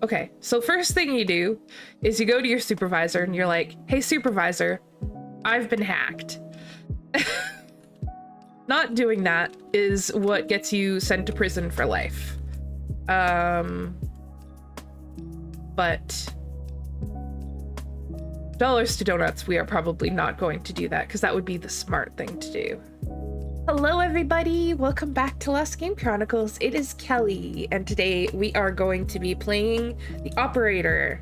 Okay, so first thing you do is you go to your supervisor and you're like, hey supervisor, I've been hacked. Not doing that is what gets you sent to prison for life. But dollars to donuts, we are probably not going to do that because that would be the smart thing to do. Hello everybody, welcome back to Lost Game Chronicles. It is Kelly, and today we are going to be playing the Operator.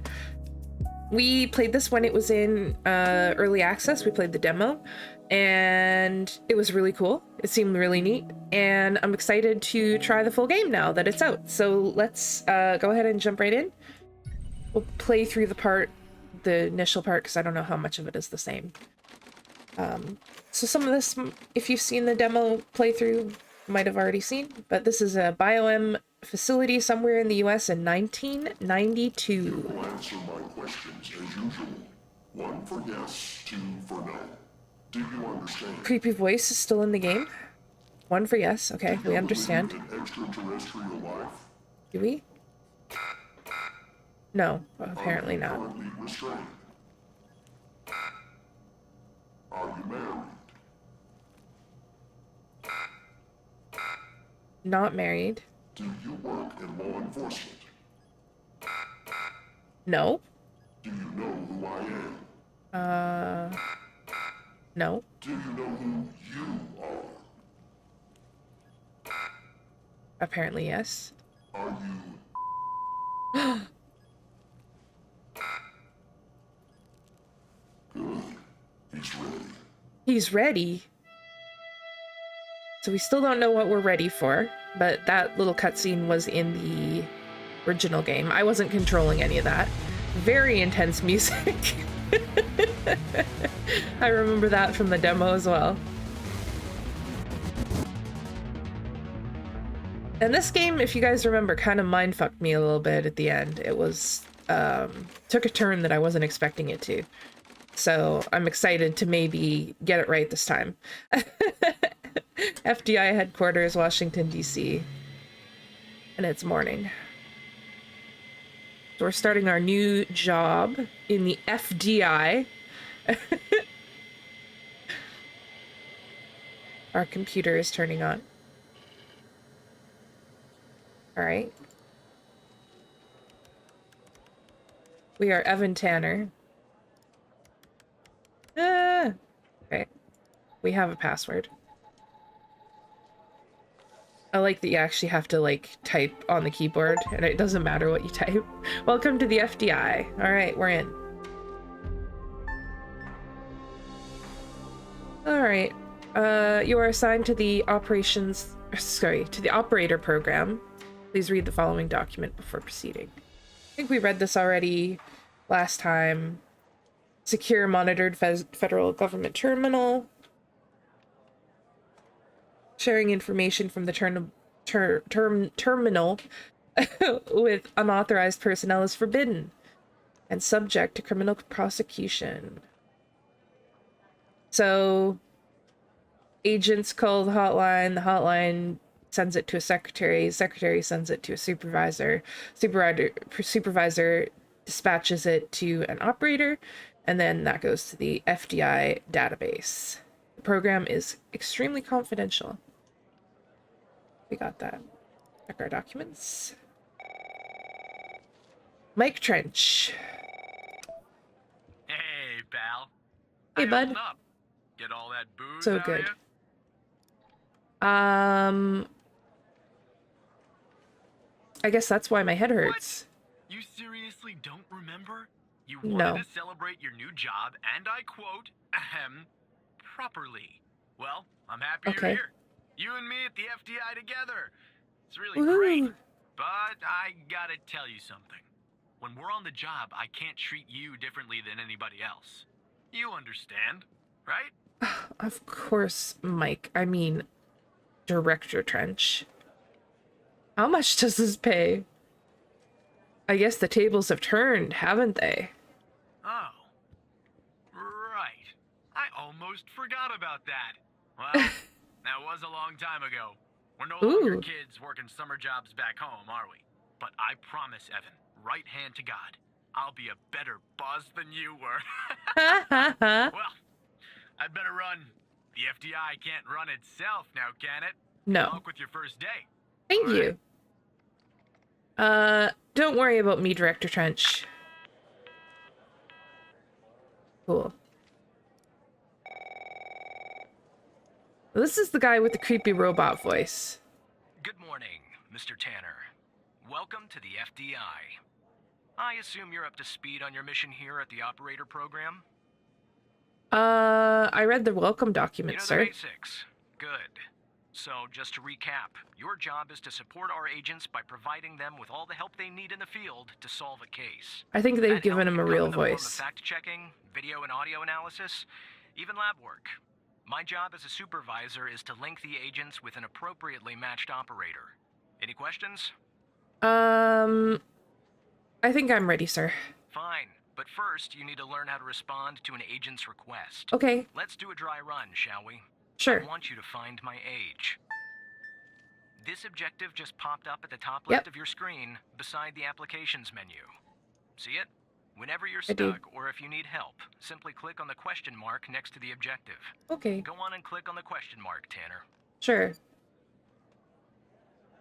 We played this when it was in early access. We played the demo, and it was really cool. It seemed really neat, and I'm excited to try the full game now that it's out. So let's go ahead and jump right in. We'll play through the initial part, because I don't know how much of it is the same. So some of this, if you've seen the demo playthrough, might have already seen, but this is a BioM facility somewhere in the US in 1992. You will answer my questions as usual. 1 for yes, 2 for no. Do you understand? Creepy voice is still in the game. 1 for yes. Okay, we understand. An extraterrestrial life? Do we? No, apparently not. Currently restrained. Are you married? Not married. Do you work in law enforcement? No. Do you know who I am? No. Do you know who you are? Apparently yes. Are you... Good. He's ready. He's ready. So we still don't know what we're ready for, but that little cutscene was in the original game. I wasn't controlling any of that. Very intense music. I remember that from the demo as well. And this game, if you guys remember, kind of mindfucked me a little bit at the end. It was, took a turn that I wasn't expecting it to. So I'm excited to maybe get it right this time. FDI headquarters, Washington, D.C. And it's morning. So we're starting our new job in the FDI. Our computer is turning on. All right. We are Evan Tanner. Okay. We have a password. I like that you actually have to, like, type on the keyboard, and it doesn't matter what you type. Welcome to the FDI. All right, we're in. All right. You are assigned to the to the operator program. Please read the following document before proceeding. I think we read this already last time. Secure monitored federal government terminal. Sharing information from the terminal with unauthorized personnel is forbidden and subject to criminal prosecution. So agents call the hotline sends it to a secretary sends it to a supervisor, supervisor dispatches it to an operator, and then that goes to the FDI database. The program is extremely confidential. We got that. Check our documents. Mike Trench. Hey, pal. Hey, How bud. you up? Get all that booze So out good. of ya? I guess that's why my head hurts. What? You seriously don't remember? You No. wanted to celebrate your new job, and I quote, properly. Well, I'm happy Okay. you're here. You and me at the FDI together. It's really Woohoo. great. But I gotta tell you something. When we're on the job, I can't treat you differently than anybody else. You understand, right? Of course, Mike. I mean, Director Trench. How much does this pay? I guess the tables have turned, haven't they? Oh. Right. I almost forgot about that. Well, that was a long time ago. We're no longer Ooh. kids working summer jobs back home, are we? But I promise, Evan, right hand to God. I'll be a better boss than you were. Well, I'd better run. The FDI can't run itself now, can it? No. Good luck with your first day. Thank All right. you. Don't worry about me, Director Trench. Cool. This is the guy with the creepy robot voice. Good morning, Mr. Tanner. Welcome to the FDI. I assume you're up to speed on your mission here at the operator program? I read the welcome document, You know sir. the basics. Good. So, just to recap, your job is to support our agents by providing them with all the help they need in the field to solve a case. I think they've That given help him a can come real in the form of voice. fact-checking, video and audio analysis, even lab work. My job as a supervisor is to link the agents with an appropriately matched operator. Any questions? I think I'm ready, sir. Fine, but first you need to learn how to respond to an agent's request. Okay, Let's do a dry run, shall we? sure. I want you to find my age. This objective just popped up at the top Yep. left of your screen, beside the applications menu. See it? Whenever you're I do. stuck, or if you need help, simply click on the question mark next to the objective. Okay, Go on and click on the question mark, Tanner. sure.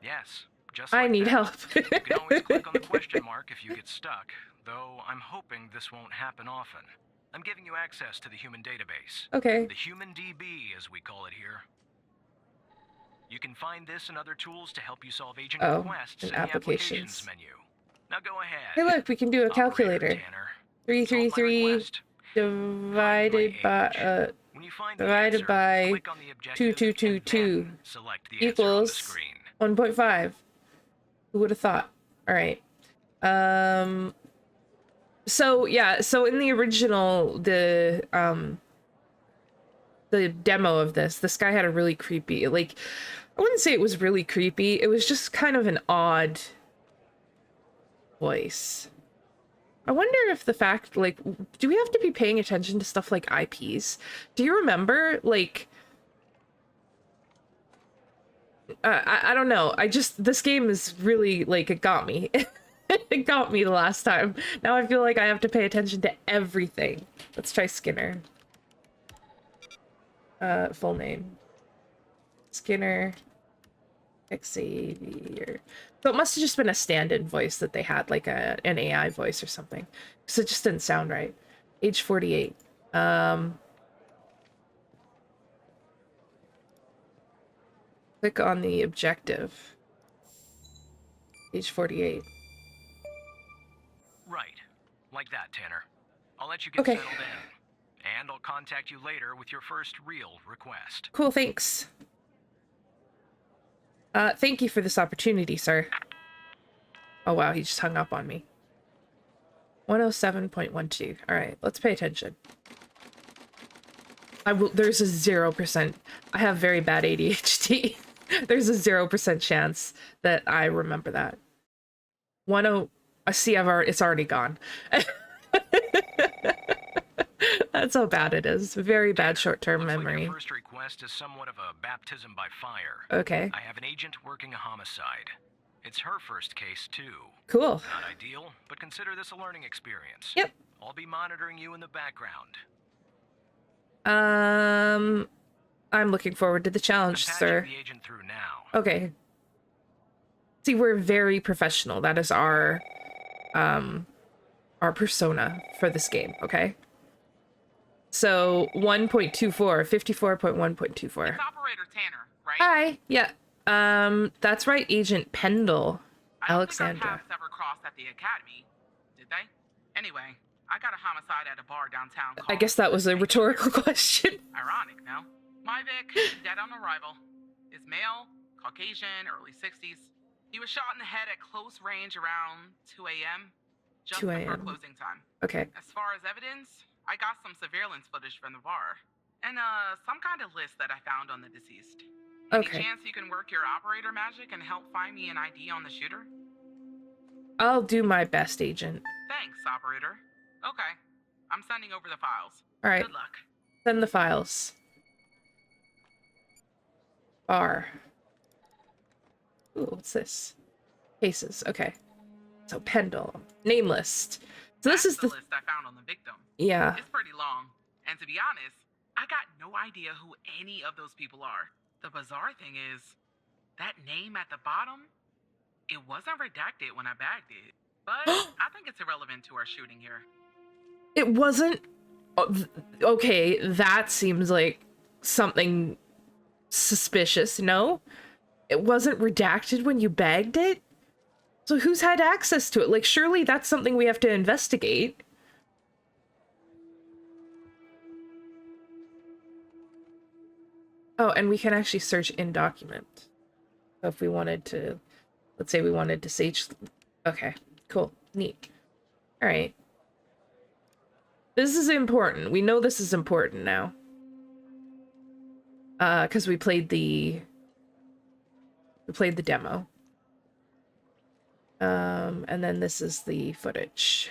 Yes, just I like need that. help. You can always click on the question mark if you get stuck, though I'm hoping this won't happen often. I'm giving you access to the human database. Okay, The human DB, as we call it here. You can find this and other tools to help you solve agent Oh, requests and in the applications applications. menu. Now go ahead. hey look, we can do a Operator calculator. Tanner. 333 request. divided by, When you find the divided answer, by click on the objective 2222 and then select the answer on the equals screen. 1.5. Who would have thought? All right. So yeah, so in the original, the demo of this guy had a really creepy, like, I wouldn't say it was really creepy. It was just kind of an odd voice. I wonder if the fact, like, do we have to be paying attention to stuff like IPs? Do you remember, like, I don't know. This game is really, like, it got me. It got me the last time. Now I feel like I have to pay attention to everything. Let's try Skinner. Full name. Skinner Xavier. So it must have just been a stand-in voice that they had, like an AI voice or something. So it just didn't sound right. Age 48. Click on the objective. Age 48. Right. Like that, Tanner. I'll let you get Okay. settled in. And I'll contact you later with your first real request. Cool, thanks. Thank you for this opportunity, sir. Oh wow, he just hung up on me. 107.12. Alright, let's pay attention. There's a 0%. I have very bad ADHD. There's a 0% chance that I remember that. I see it's already gone. That's how bad it is. Very bad short-term Looks like memory. your first request is somewhat of a baptism by fire. Okay, I have an agent working a homicide. It's her first case, too. cool. Not ideal, but consider this a learning experience. Yep. I'll be monitoring you in the background. I'm looking forward to the challenge, I'm sir. patching the agent through now. Okay. See, we're very professional. That is our persona for this game, okay? So 1.24, 54.1.24. It's Operator Tanner, right? Hi. Yeah. That's right, Agent Pendle. I don't think Alexandra. our paths ever crossed at the academy, did they? Anyway, I got a homicide at a bar downtown. I guess that was a rhetorical question. Ironic, no? My Vic, dead on arrival. Is male, Caucasian, early 60s. He was shot in the head at close range around 2 a.m. Just 2 before a.m.. closing time. Okay. As far as evidence, I got some surveillance footage from the bar. And some kind of list that I found on the deceased. Any Okay. chance you can work your operator magic and help find me an ID on the shooter? I'll do my best, Agent. Thanks, operator. Okay. I'm sending over the files. All right. Good luck. Send the files. Bar. Ooh, what's this? Cases. Okay. So Pendle, name list. So this That's is the the list I found on the victim. yeah. It's pretty long. And to be honest, I got no idea who any of those people are. The bizarre thing is, that name at the bottom, it wasn't redacted when I bagged it. But I think it's irrelevant to our shooting here. It wasn't okay. That seems like something suspicious. No, it wasn't redacted when you bagged it. So who's had access to it? Like, surely that's something we have to investigate. Oh, and we can actually search in document. So if we wanted to, let's say we wanted to search. Okay, cool, neat. All right. This is important. We know this is important now. Because we played the demo. And then this is the footage.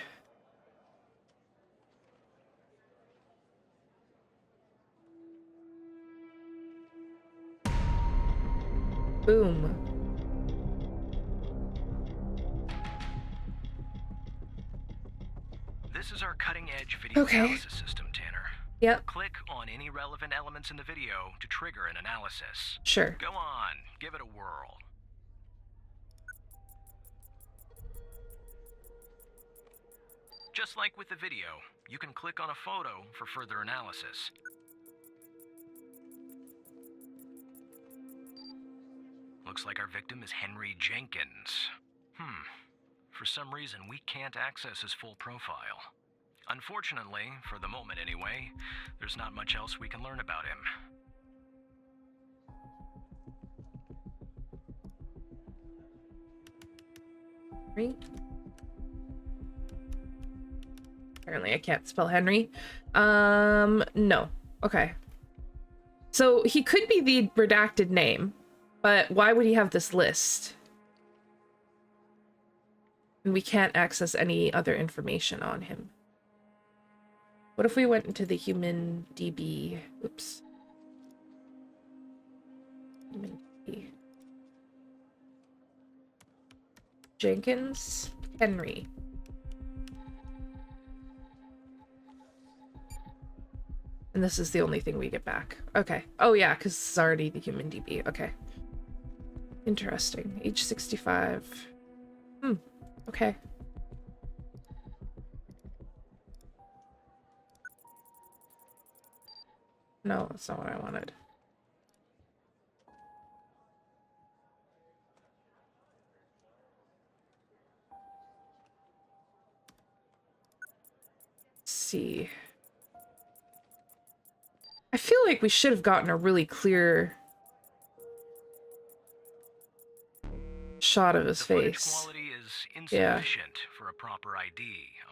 Boom. This is our cutting-edge video Okay. analysis system, Tanner. Yep. Click on any relevant elements in the video to trigger an analysis. Sure. Go on, give it a whirl. Just like with the video, you can click on a photo for further analysis. Looks like our victim is Henry Jenkins. For some reason, we can't access his full profile. Unfortunately, for the moment anyway, there's not much else we can learn about him. Henry? Apparently I can't spell Henry. No. Okay. So he could be the redacted name, but why would he have this list? And we can't access any other information on him. What if we went into the human DB? Oops. Human DB. Jenkins? Henry. And this is the only thing we get back. Okay. Oh yeah, because it's already the human DB. Okay. Interesting. Age 65. Okay. No, that's not what I wanted. Let's see. I feel like we should have gotten a really clear shot of his The footage face. quality is insufficient for a proper ID,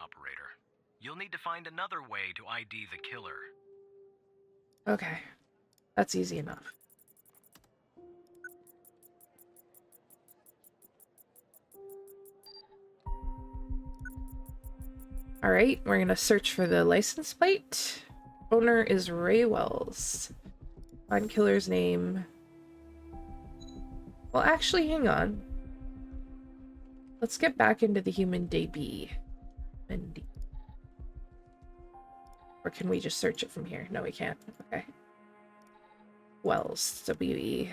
operator. You'll need to find another way to ID the killer. Okay. That's easy enough. Alright, we're gonna search for the license plate. Owner is Ray Wells. Find killer's name. Well, actually, hang on. Let's get back into the human DB. Or can we just search it from here? No, we can't. Okay. Wells. W-E-L-L.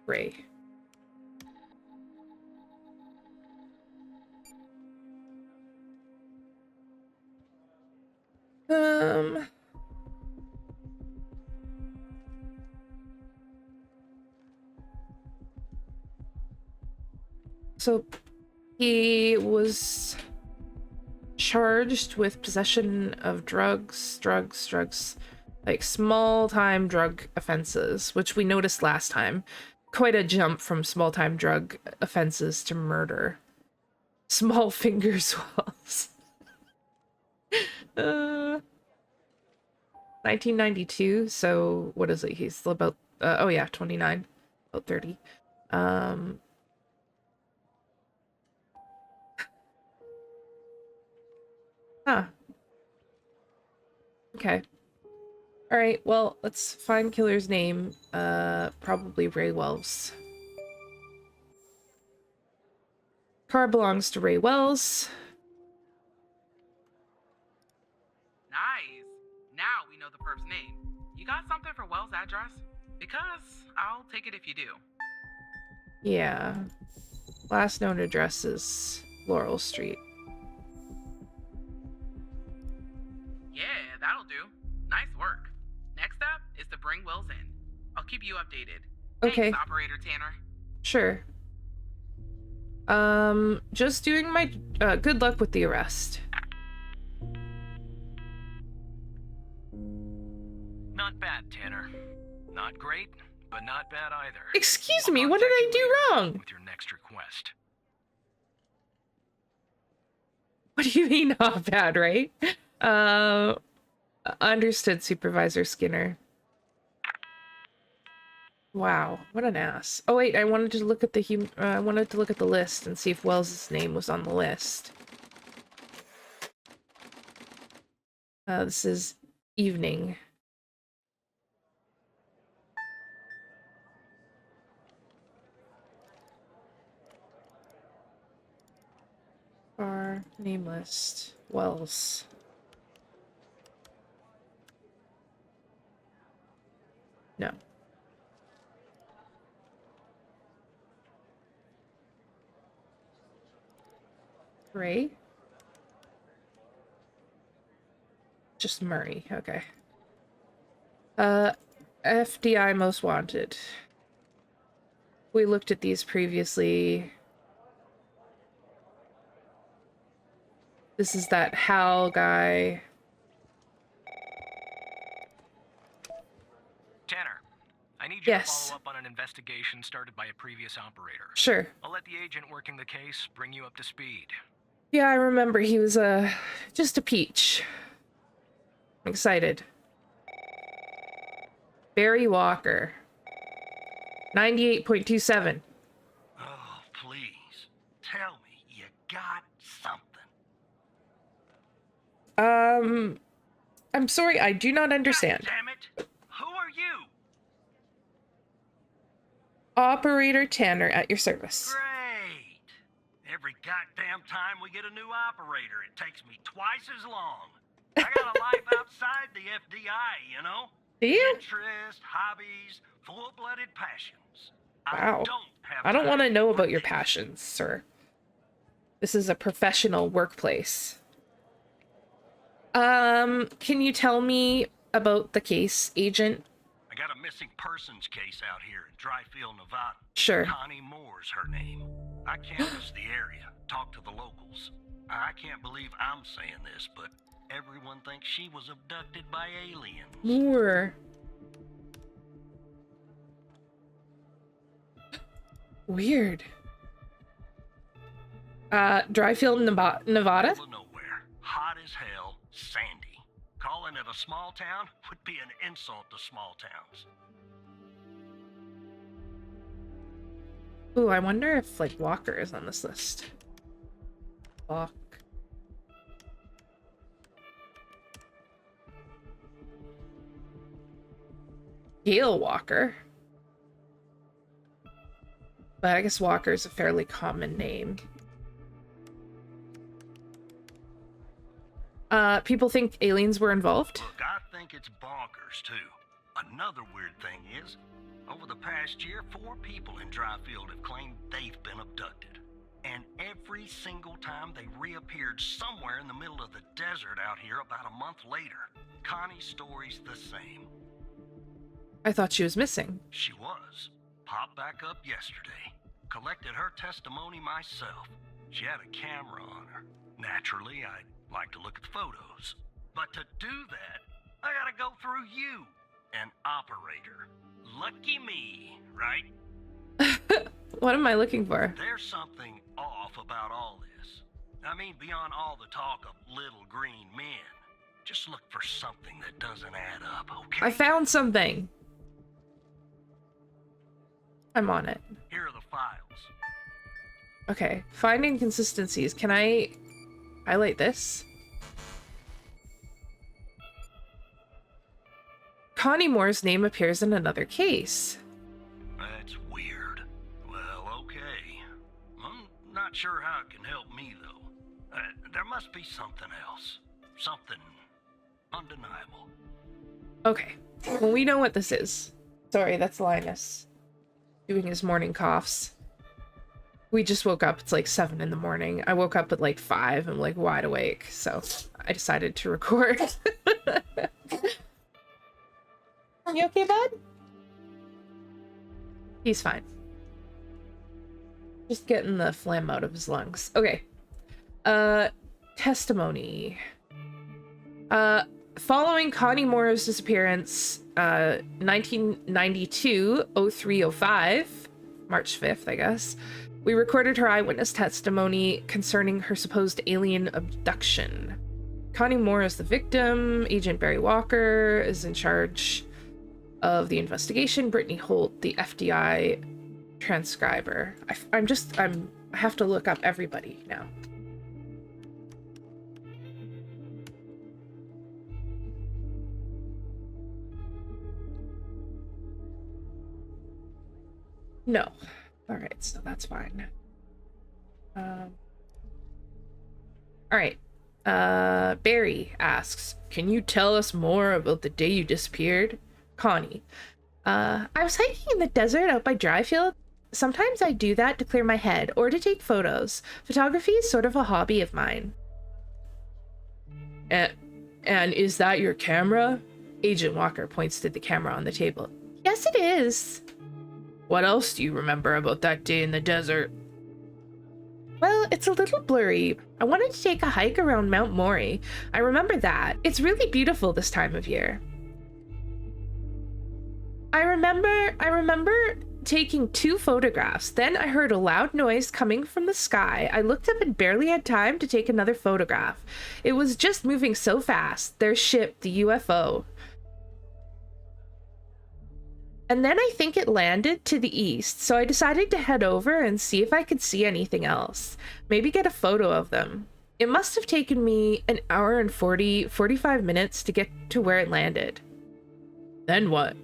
Ray. So he was charged with possession of drugs, like small-time drug offenses, which we noticed last time. Quite a jump from small-time drug offenses to murder. Small finger swells. 1992, so what is it? He's still about, oh yeah, 29, about 30. Huh. Okay. All right, well, let's find killer's name. Probably Ray Wells. Car belongs to Ray Wells. Nice. Now we know the perp's name. You got something for Wells' address? Because I'll take it if you do. Yeah. Last known address is Laurel Street. Yeah, that'll do. Nice work. Next up is to bring Wells in. I'll keep you updated. Okay. Thanks, Operator Tanner. Sure. Just doing my good luck with the arrest. Not bad, Tanner. Not great, but not bad either. Excuse I'll me, what did contact I you do later wrong? with your next request. What do you mean not bad, right? Understood, Supervisor Skinner. Wow, what an ass. Oh wait, I wanted to look at the I wanted to look at the list and see if Wells's name was on the list. This is evening. Our name list. Wells. No. Ray? Just Murray, okay. FDI most wanted. We looked at these previously. This is that Hal guy. Tanner, I need you to Yes. follow up on an investigation started by a previous operator. Sure. I'll let the agent working the case bring you up to speed. Yeah, I remember he was just a peach. I'm excited. Barry Walker. 98.27. Oh, please. Tell me you got something. I'm sorry, I do not understand. God damn it. Who are you? Operator Tanner at your service. Great. Every goddamn time we get a new operator, it takes me twice as long. I got a life outside the FDI, you know? Do you? Interests, hobbies, full-blooded passions. Wow. Have I don't want to time know for about your this. passions, sir. This is a professional workplace. Can you tell me about the case, Agent? I got a missing persons case out here in Dryfield, Nevada. Sure. Connie Moore's her name. I canvassed the area, talked to the locals. I can't believe I'm saying this, but everyone thinks she was abducted by aliens. Moore. Weird. Dryfield, Nevada? Middle of nowhere, hot as hell, sandy. Calling it a small town would be an insult to small towns. Ooh, I wonder if, like, Walker is on this list. Walk. Gail Walker. But I guess Walker is a fairly common name. People think aliens were involved? Look, I think it's bonkers, too. Another weird thing is, over the past year, 4 people in Dryfield have claimed they've been abducted. And every single time they reappeared somewhere in the middle of the desert out here about a month later. Connie's story's the same. I thought she was missing. She was. Popped back up yesterday. Collected her testimony myself. She had a camera on her. Naturally, I'd like to look at the photos. But to do that, I gotta go through you, an operator. Lucky me, right? What am I looking for? There's something off about all this. I mean, beyond all the talk of little green men. Just look for something that doesn't add up, okay? I found something. I'm on it. Here are the files. Okay, find inconsistencies. Can I highlight this? Connie Moore's name appears in another case. That's weird. Well, okay. I'm not sure how it can help me, though. There must be something else. Something undeniable. Okay, well, we know what this is. Sorry, that's Linus doing his morning coughs. We just woke up. It's like 7 in the morning. I woke up at like 5. I'm like wide awake, so I decided to record. You okay, bud? He's fine. Just getting the phlegm out of his lungs. Okay. Testimony. Following Connie Moore's disappearance, 1992, 0305, March 5th, I guess, we recorded her eyewitness testimony concerning her supposed alien abduction. Connie Moore is the victim. Agent Barry Walker is in charge of the investigation. Brittany Holt, the FDI transcriber. I have to look up everybody now. No. All right, so that's fine. All right. Barry asks, can you tell us more about the day you disappeared? Connie. I was hiking in the desert out by Dryfield. Sometimes I do that to clear my head or to take photos. Photography is sort of a hobby of mine. And is that your camera? Agent Walker points to the camera on the table. Yes, it is. What else do you remember about that day in the desert? Well, it's a little blurry. I wanted to take a hike around Mount Maury. I remember that. It's really beautiful this time of year. I remember taking 2 photographs. Then I heard a loud noise coming from the sky. I looked up and barely had time to take another photograph. It was just moving so fast. Their ship, the UFO. And then I think it landed to the east, so I decided to head over and see if I could see anything else. Maybe get a photo of them. It must have taken me an hour and 45 minutes to get to where it landed. Then what?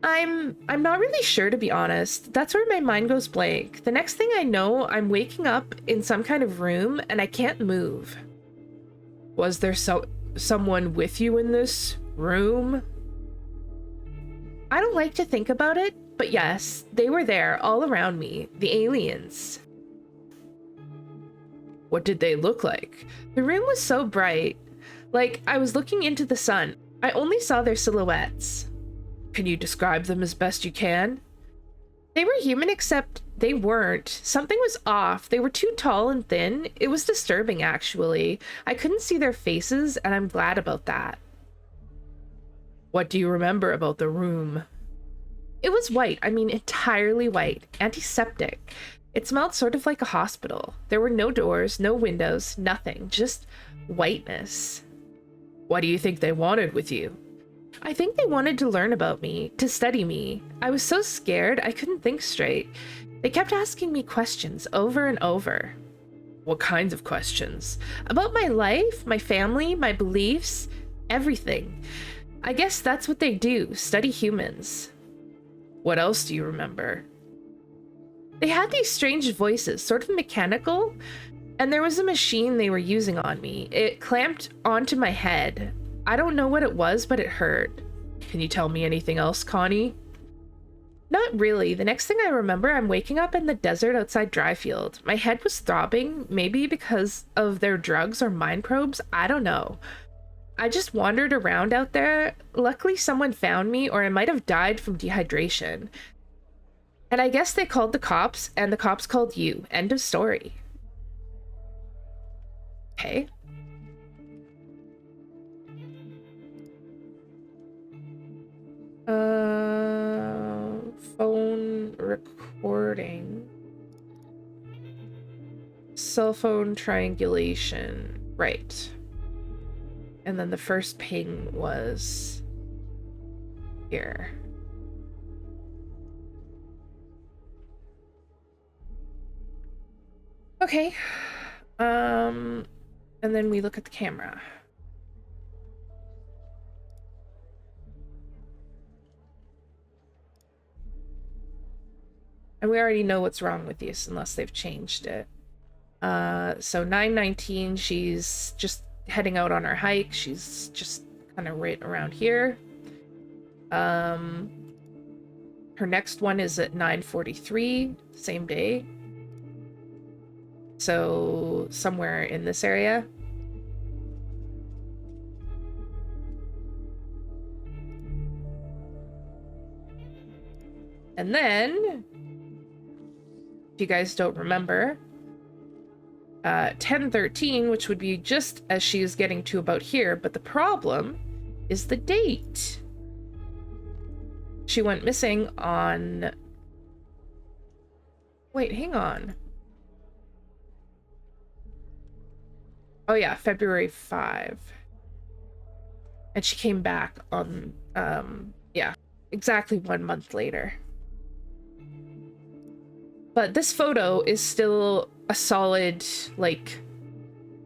I'm not really sure, to be honest. That's where my mind goes blank. The next thing I know, I'm waking up in some kind of room and I can't move. Was there someone with you in this room? I don't like to think about it, but yes, they were there all around me, the aliens. What did they look like? The room was so bright, like I was looking into the sun. I only saw their silhouettes. Can you describe them as best you can? They were human, except they weren't. Something was off. They were too tall and thin. It was disturbing, actually. I couldn't see their faces, and I'm glad about that. What do you remember about the room? It was white. I mean, entirely white. Antiseptic. It smelled sort of like a hospital. There were no doors, no windows, nothing. Just whiteness. What do you think they wanted with you? I think they wanted to learn about me, to study me. I was so scared I couldn't think straight. They kept asking me questions over and over. What kinds of questions? About my life, my family, my beliefs, everything. I guess that's what they do, study humans. What else do you remember? They had these strange voices, sort of mechanical, and there was a machine they were using on me. It clamped onto my head. I don't know what it was, but it hurt. Can you tell me anything else, Connie? Not really. The next thing I remember, I'm waking up in the desert outside Dryfield. My head was throbbing, maybe because of their drugs or mind probes. I don't know. I just wandered around out there. Luckily, someone found me, or I might have died from dehydration. And I guess they called the cops, and the cops called you. End of story. Okay. Phone recording. Cell phone triangulation. Right. And then the first ping was here. Okay. And then we look at the camera. And we already know what's wrong with these unless they've changed it. So 9/19, she's just heading out on her hike. She's just kind of right around here. Her next one is at 9:43, same day. So somewhere in this area. And then, if you guys don't remember, 10/13, which would be just as she is getting to about here, but the problem is the date. She went missing on... Wait, hang on. Oh yeah, February 5. And she came back on, yeah, exactly 1 month later. But this photo is still a solid, like,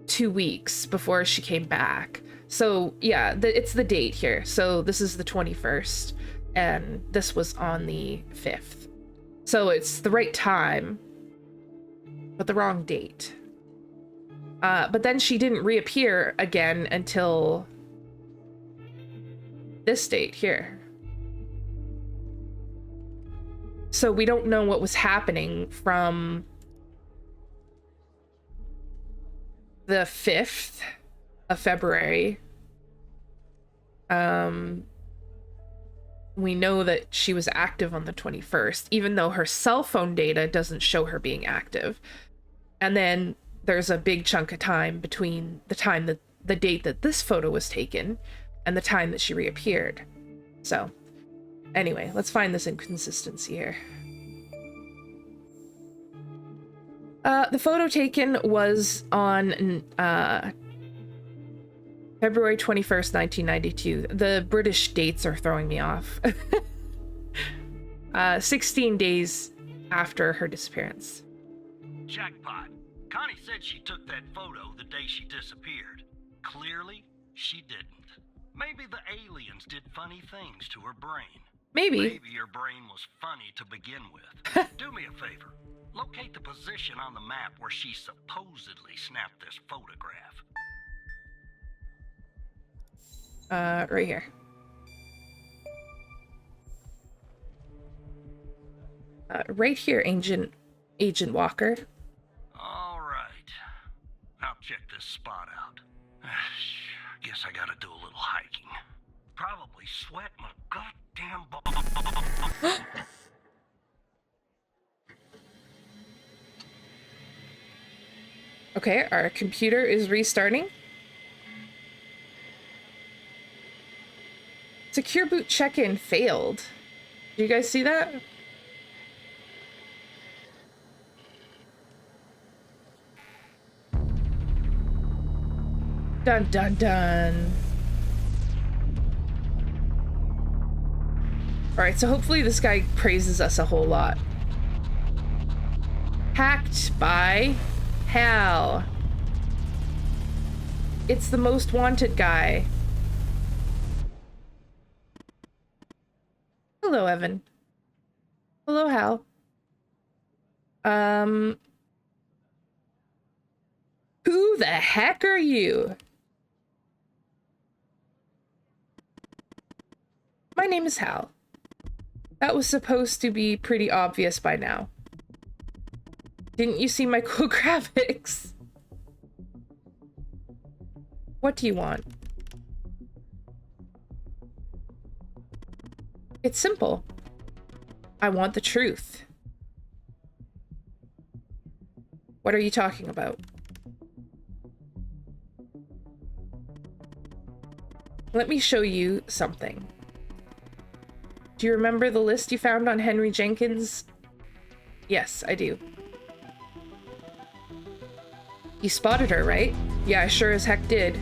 2 weeks before she came back. So, yeah, it's the date here. So this is the 21st, and this was on the 5th. So it's the right time, but the wrong date. But then she didn't reappear again until this date here. So we don't know what was happening from the 5th of February. We know that she was active on the 21st, even though her cell phone data doesn't show her being active. And then there's a big chunk of time between the time that the date that this photo was taken and the time that she reappeared. So anyway, let's find this inconsistency here. The photo taken was on February 21st, 1992. The British dates are throwing me off. 16 days after her disappearance. Jackpot. Connie said she took that photo the day she disappeared. Clearly, she didn't. Maybe the aliens did funny things to her brain. Maybe. Maybe your brain was funny to begin with. Do me a favor. Locate the position on the map where she supposedly snapped this photograph. Right here. Right here, Agent Walker. All right. I'll check this spot out. Guess I gotta do a little hiking. Probably sweat my goddamn balls. Okay, our computer is restarting. Secure boot check-in failed. Do you guys see that? Dun dun dun. Alright, so hopefully this guy praises us a whole lot. Hacked by Hal. It's the most wanted guy. Hello, Evan. Hello, Hal. Who the heck are you? My name is Hal. That was supposed to be pretty obvious by now. Didn't you see my cool graphics? What do you want? It's simple. I want the truth. What are you talking about? Let me show you something. Do you remember the list you found on Henry Jenkins? Yes, I do. You spotted her, right? Yeah, I sure as heck did.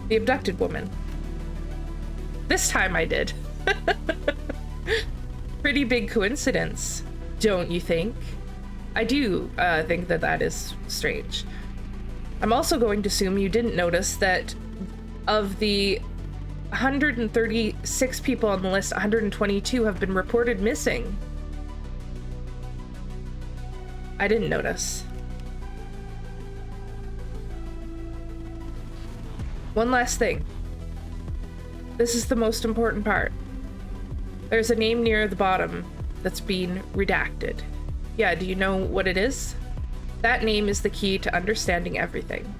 The abducted woman. This time I did. Pretty big coincidence, don't you think? I do think that that is strange. I'm also going to assume you didn't notice that of the 136 people on the list, 122 have been reported missing. I didn't notice. One last thing. This is the most important part. There's a name near the bottom that's been redacted. Yeah, do you know what it is? That name is the key to understanding everything.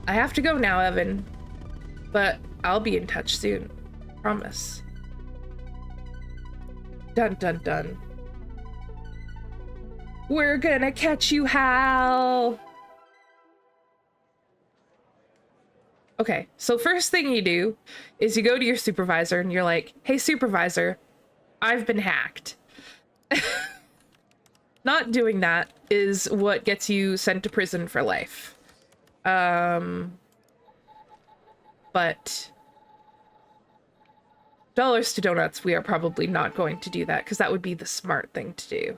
I have to go now, Evan, but I'll be in touch soon. Promise. Dun dun dun. We're gonna catch you, Hal! Okay, so first thing you do is you go to your supervisor and you're like, hey supervisor, I've been hacked. Not doing that is what gets you sent to prison for life. But dollars to donuts, we are probably not going to do that because that would be the smart thing to do.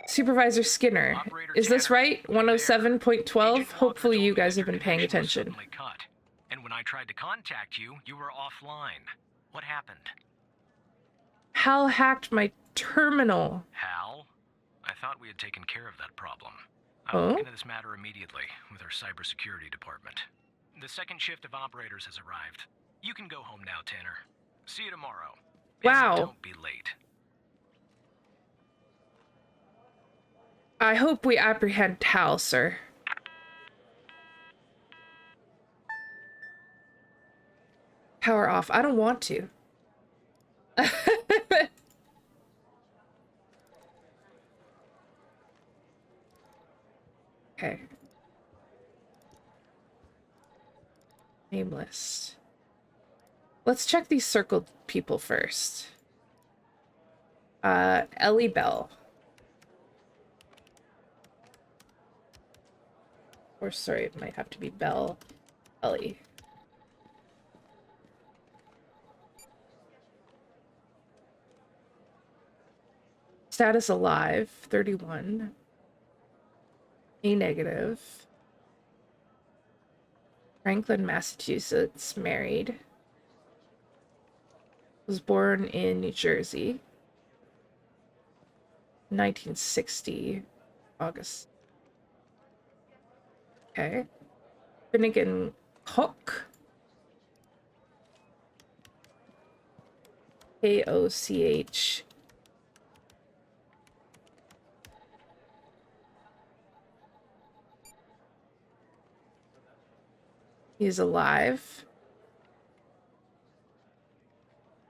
Supervisor Skinner, is this right? 107.12? Hopefully you guys have been paying attention. Cut. And when I tried to contact you, you were offline. What happened? Hal hacked my terminal. Hal? I thought we had taken care of that problem. I'll look into this matter immediately with our cybersecurity department. The second shift of operators has arrived. You can go home now, Tanner. See you tomorrow. Wow. And don't be late. I hope we apprehend Hal, sir. Power off. I don't want to. Okay. Name list. Let's check these circled people first. Ellie Bell. Or sorry, it might have to be Bell. Ellie. Status alive, 31. A negative. Franklin, Massachusetts, married. Was born in New Jersey. 1960, August. Okay. Finnegan Koch. Koch. He's alive.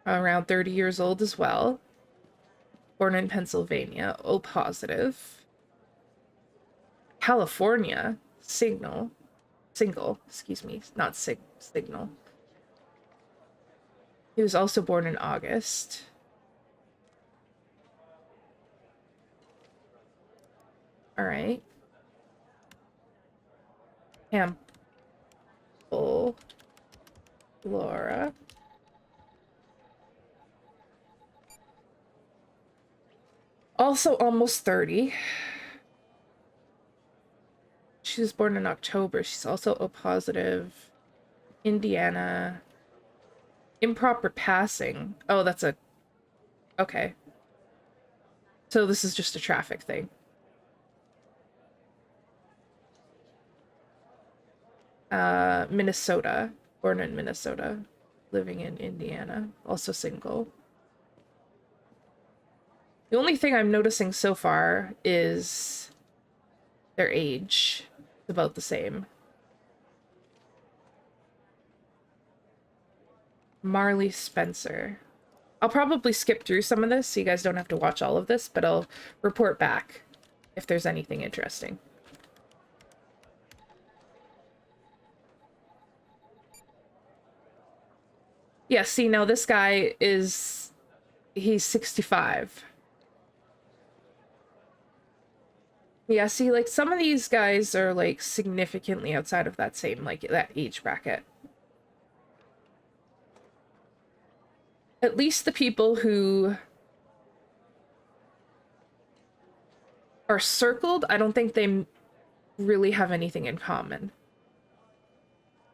Around 30 years old as well. Born in Pennsylvania. O positive. California. Single, excuse me, not signal. He was also born in August. All right. Campbell, Laura. Also almost 30. She was born in October. She's also O positive. Indiana. Improper passing. Oh, that's a... Okay. So this is just a traffic thing. Minnesota. Born in Minnesota. Living in Indiana. Also single. The only thing I'm noticing so far is their age. About the same. Marley Spencer. I'll probably skip through some of this so you guys don't have to watch all of this, but I'll report back if there's anything interesting. Yeah, see, now this guy is... He's 65. Yeah, see, like, some of these guys are, like, significantly outside of that same, like, that age bracket. At least the people who are circled, I don't think they really have anything in common.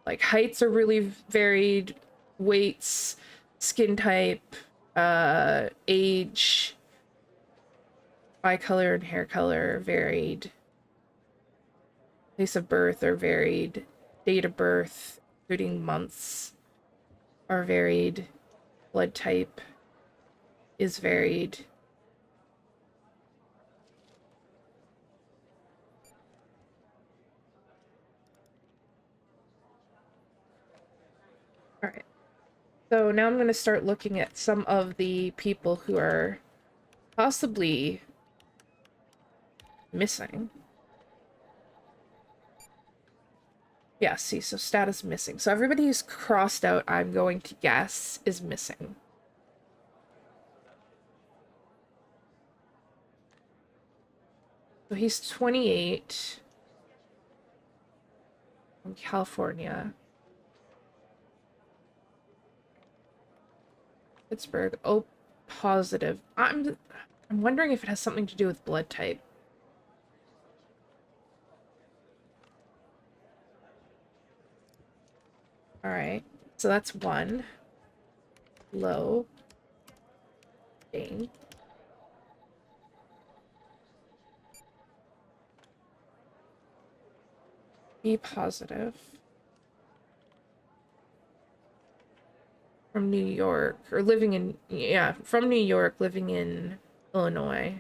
Like heights are really varied, weights, skin type, age, eye color and hair color are varied. Place of birth are varied. Date of birth, including months, are varied. Blood type is varied. All right. So now I'm going to start looking at some of the people who are possibly missing. Yeah, see, so status missing. So everybody who's crossed out, I'm going to guess, is missing. So he's 28. From California. Pittsburgh. O positive. I'm wondering if it has something to do with blood type. All right, so that's one. Low. Dang. B positive. From New York, or living in, yeah, from New York, living in Illinois.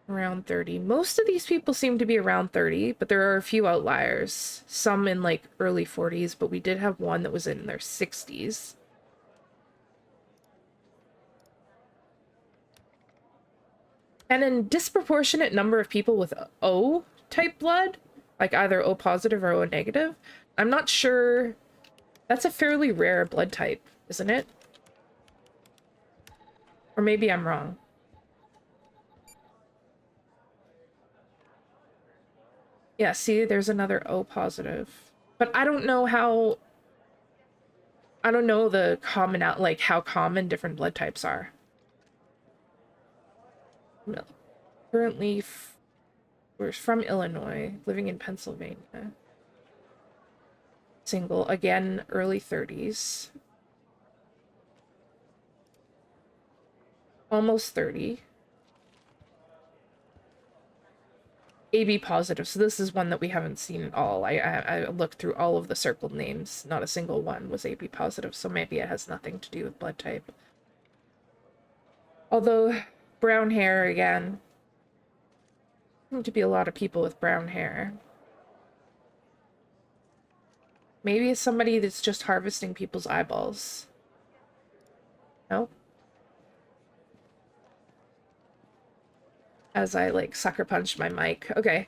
Around 30. Most of these people seem to be around 30, but there are a few outliers. Some in like early 40s, but we did have one that was in their 60s. And a disproportionate number of people with O type blood, like either O positive or O negative. I'm not sure. That's a fairly rare blood type, isn't it? Or maybe I'm wrong. Yeah, see, there's another O positive. But I don't know how... I don't know the common out, like how common different blood types are. Currently, we're from Illinois, living in Pennsylvania. Single, again, early 30s. Almost 30. AB positive, so this is one that we haven't seen at all. I looked through all of the circled names. Not a single one was AB positive, so maybe it has nothing to do with blood type. Although, brown hair again. Seem to be a lot of people with brown hair. Maybe it's somebody that's just harvesting people's eyeballs. No? As I, like, sucker punched my mic. Okay.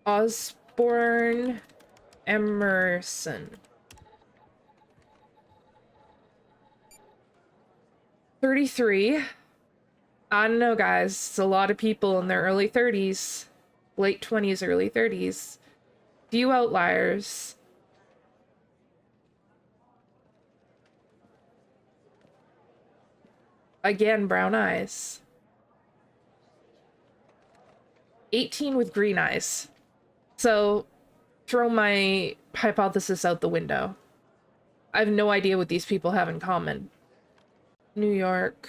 Osborne Emerson. 33. I don't know, guys. It's a lot of people in their early 30s. Late 20s, early 30s. Few outliers. Again, brown eyes. 18 with green eyes. So, throw my hypothesis out the window. I have no idea what these people have in common. New York.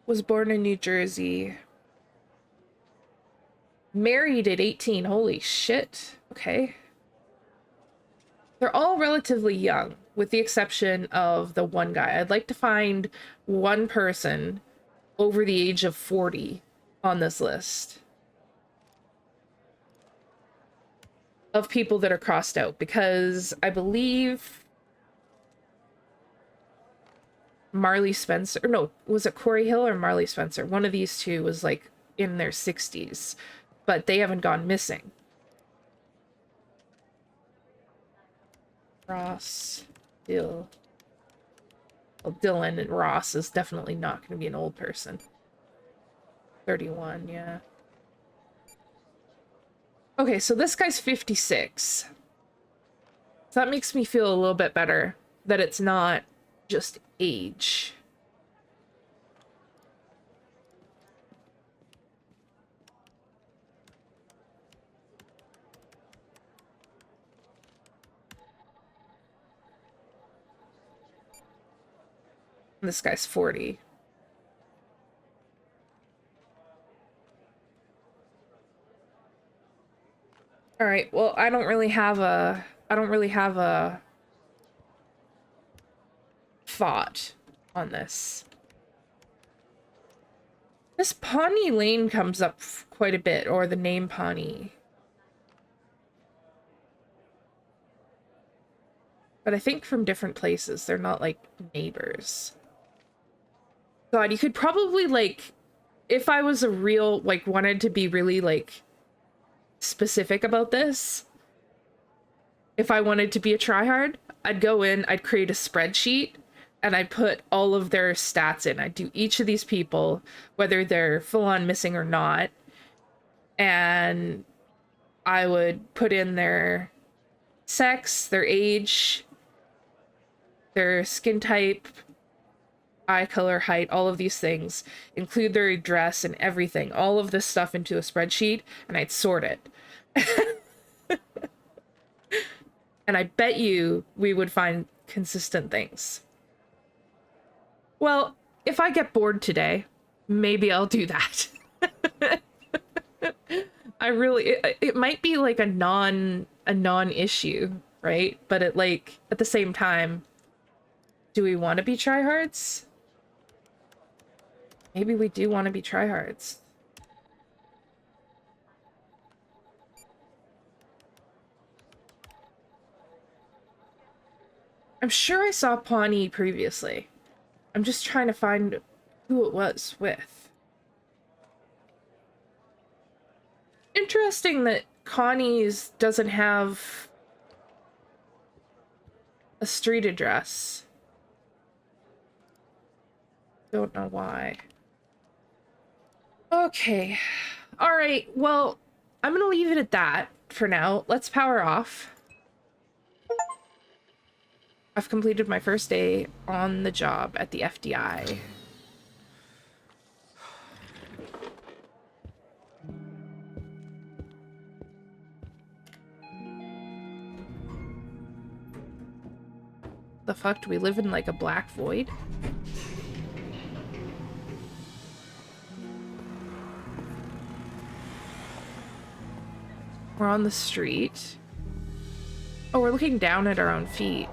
Was born in New Jersey. Married at 18. Holy shit. Okay. They're all relatively young, with the exception of the one guy. I'd like to find one person over the age of 40 on this list of people that are crossed out, because I believe Marley Spencer, no, was it Corey Hill or Marley Spencer? One of these two was like in their 60s, but they haven't gone missing. Ross, Dill. Well, Dylan and Ross is definitely not going to be an old person. 31, yeah. Okay, so this guy's 56. So that makes me feel a little bit better that it's not just age. This guy's 40. All right, well, I don't really have a thought on this. This Pawnee Lane comes up quite a bit, or the name Pawnee. But I think from different places, they're not, like, neighbors. God, you could probably, like, if I was a real, like, wanted to be really, like, specific about this, if I wanted to be a tryhard, I'd go in, I'd create a spreadsheet, and I'd put all of their stats in. I'd do each of these people, whether they're full-on missing or not, and I would put in their sex, their age, their skin type, eye color, height, all of these things, include their address and everything, all of this stuff into a spreadsheet, and I'd sort it. And I bet you we would find consistent things. Well, if I get bored today, maybe I'll do that. It might be like a non-issue, right? But at the same time, do we want to be tryhards? Maybe we do want to be tryhards. I'm sure I saw Pawnee previously. I'm just trying to find who it was with. Interesting that Connie's doesn't have a street address. Don't know why. Okay. All right. Well, I'm going to leave it at that for now. Let's power off. I've completed my first day on the job at the FDI. The fuck? Do we live in like a black void? We're on the street. Oh, we're looking down at our own feet.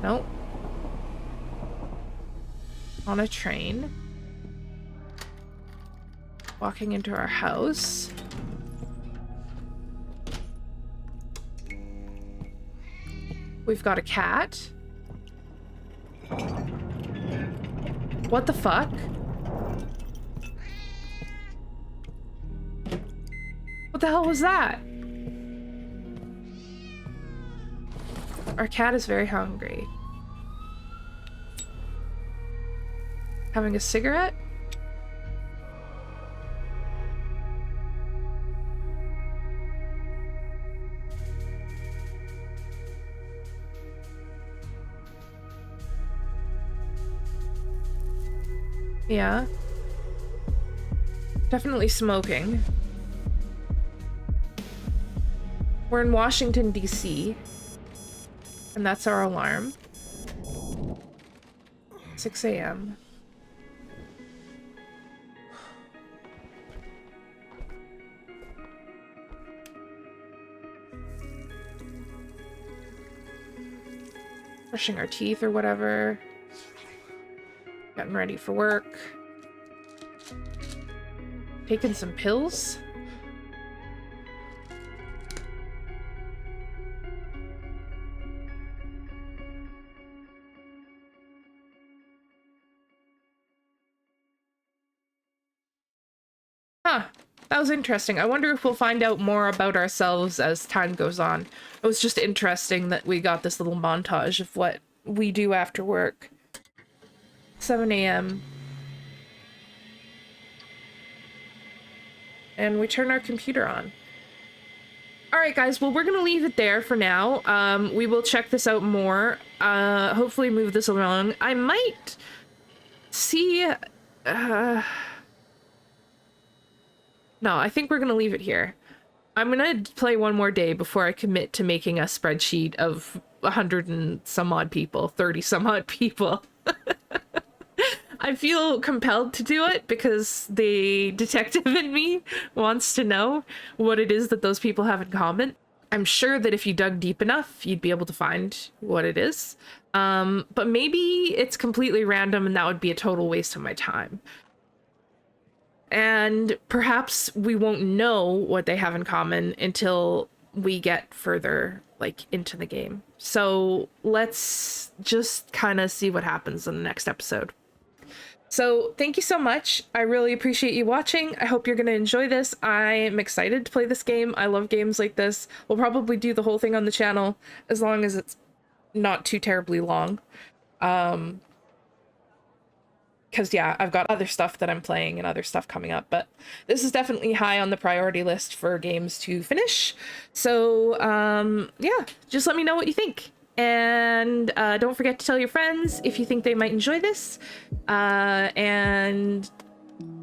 Nope. On a train. Walking into our house. We've got a cat. What the fuck? What the hell was that? Our cat is very hungry. Having a cigarette? Yeah. Definitely smoking. We're in Washington, D.C. And that's our alarm. 6 a.m. Brushing our teeth or whatever. Getting ready for work. Taking some pills. Huh. That was interesting. I wonder if we'll find out more about ourselves as time goes on. It was just interesting that we got this little montage of what we do after work. 7 a.m. And we turn our computer on. Alright guys, well we're gonna leave it there for now. We will check this out more. Hopefully move this along. I might see... No, I think we're gonna leave it here. I'm gonna play one more day before I commit to making a spreadsheet of 100 and some odd people, 30 some odd people. I feel compelled to do it because the detective in me wants to know what it is that those people have in common. I'm sure that if you dug deep enough, you'd be able to find what it is. But maybe it's completely random and that would be a total waste of my time. And perhaps we won't know what they have in common until we get further, like, into the game. So let's just kind of see what happens in the next episode. So thank you so much. I really appreciate you watching. I hope you're going to enjoy this. I am excited to play this game. I love games like this. We'll probably do the whole thing on the channel as long as it's not too terribly long. Because yeah, I've got other stuff that I'm playing and other stuff coming up, but this is definitely high on the priority list for games to finish. So yeah, just let me know what you think. And don't forget to tell your friends if you think they might enjoy this. And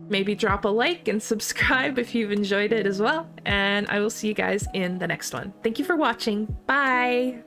maybe drop a like and subscribe if you've enjoyed it as well. And I will see you guys in the next one. Thank you for watching. Bye!